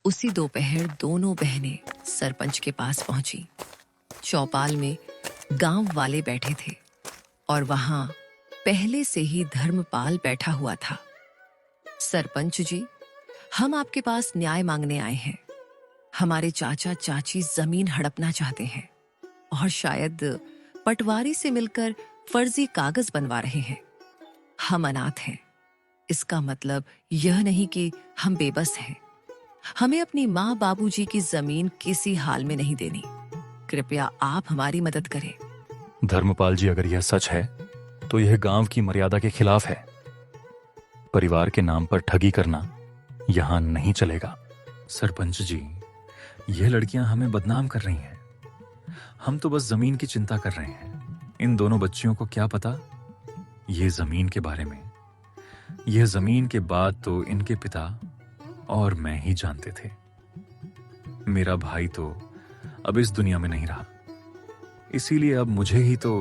उसी दोपहर दोनों बहनें सरपंच के पास पहुंची। चौपाल में गांव वाले बैठे थे और वहां पहले से ही धर्मपाल बैठा हुआ था। सरपंच जी, हम आपके पास न्याय मांगने आए हैं। हमारे चाचा चाची जमीन हड़पना चाहते हैं और शायद पटवारी से मिलकर फर्जी कागज बनवा रहे हैं। हम अनाथ हैं, इसका मतलब यह नहीं कि हम बेबस हैं। हमें अपनी माँ बाबूजी की जमीन किसी हाल में नहीं देनी। कृपया आप हमारी मदद करें। धर्मपाल जी, अगर यह सच है तो यह गांव की मर्यादा के खिलाफ है। परिवार के नाम पर ठगी करना यहां नहीं चलेगा। सरपंच जी, यह लड़कियां हमें बदनाम कर रही हैं। हम तो बस जमीन की चिंता कर रहे हैं। इन दोनों बच्चियों को क्या पता ये जमीन के बारे में। यह जमीन के बाद तो इनके पिता और मैं ही जानते थे। मेरा भाई तो अब इस दुनिया में नहीं रहा, इसीलिए अब मुझे ही तो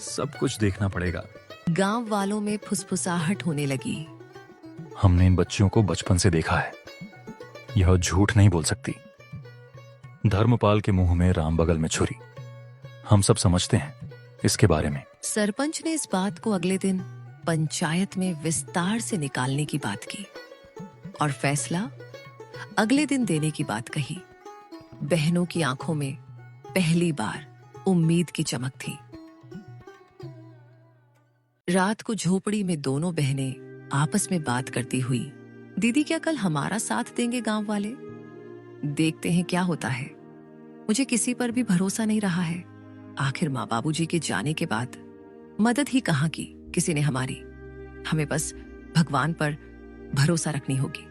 सब कुछ देखना पड़ेगा। गांव वालों में फुसफुसाहट होने लगी। हमने इन बच्चियों को बचपन से देखा है, यह झूठ नहीं बोल सकती। धर्मपाल के मुंह में राम बगल में छुरी। हम सब समझते हैं इसके बारे में। सरपंच ने इस बात को अगले दिन पंचायत में विस्तार से निकालने की बात की और फैसला अगले दिन देने की बात कही। बहनों की आंखों में पहली बार उम्मीद की चमक थी। रात को झोपड़ी में दोनों बहनें आपस में बात करती हुई, दीदी क्या कल हमारा साथ देंगे गांव वाले? देखते हैं क्या होता है। मुझे किसी पर भी भरोसा नहीं रहा है। आखिर माँ बाबूजी के जाने के बाद मदद ही कहाँ की किसी ने हमारी। हमें बस भगवान पर भरोसा रखनी होगी।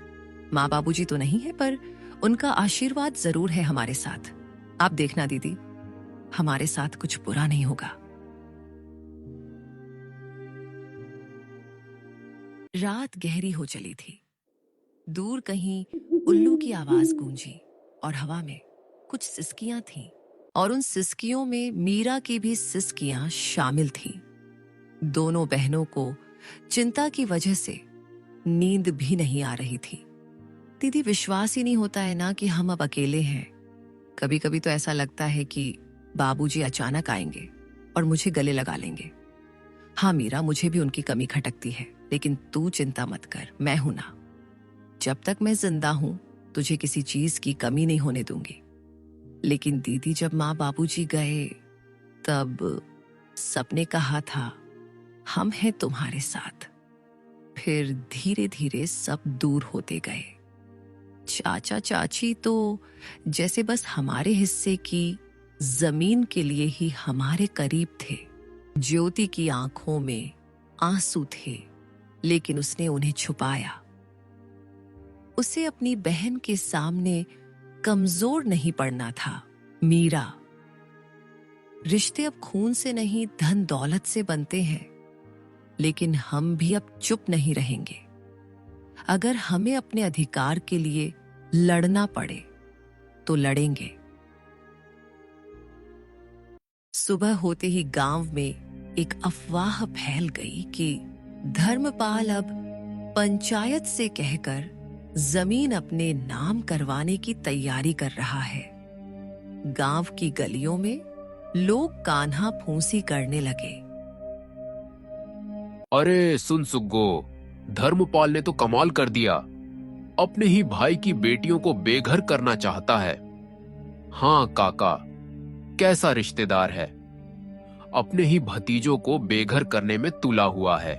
माँ बाबूजी तो नहीं है, पर उनका आशीर्वाद जरूर है हमारे साथ। आप देखना दीदी, हमारे साथ कुछ बुरा नहीं होगा। रात गहरी हो चली थी। दूर कहीं उल्लू की आवाज गूंजी और हवा में कुछ सिसकियां थीं, और उन सिसकियों में मीरा की भी सिसकियां शामिल थीं। दोनों बहनों को चिंता की वजह से नींद भी नहीं आ रही थी। दीदी, विश्वास ही नहीं होता है ना कि हम अब अकेले हैं। कभी कभी तो ऐसा लगता है कि बाबूजी अचानक आएंगे और मुझे गले लगा लेंगे। हाँ मीरा, मुझे भी उनकी कमी खटकती है, लेकिन तू चिंता मत कर, मैं हूं ना। जब तक मैं जिंदा हूं तुझे किसी चीज की कमी नहीं होने दूंगी। लेकिन दीदी, जब माँ बाबूजी गए तब सबने कहा था हम हैं तुम्हारे साथ। फिर धीरे धीरे सब दूर होते गए। चाचा चाची तो जैसे बस हमारे हिस्से की जमीन के लिए ही हमारे करीब थे। ज्योति की आंखों में आंसू थे, लेकिन उसने उन्हें छुपाया। उसे अपनी बहन के सामने कमजोर नहीं पड़ना था। मीरा, रिश्ते अब खून से नहीं धन दौलत से बनते हैं, लेकिन हम भी अब चुप नहीं रहेंगे। अगर हमें अपने अधिकार के लिए लड़ना पड़े तो लड़ेंगे। सुबह होते ही गांव में एक अफवाह फैल गई कि धर्मपाल अब पंचायत से कहकर जमीन अपने नाम करवाने की तैयारी कर रहा है। गांव की गलियों में लोग कान्हा फूंसी करने लगे। अरे सुन सुग्गो, धर्मपाल ने तो कमाल कर दिया। अपने ही भाई की बेटियों को बेघर करना चाहता है। हाँ काका, कैसा रिश्तेदार है। अपने ही भतीजों को बेघर करने में तुला हुआ है।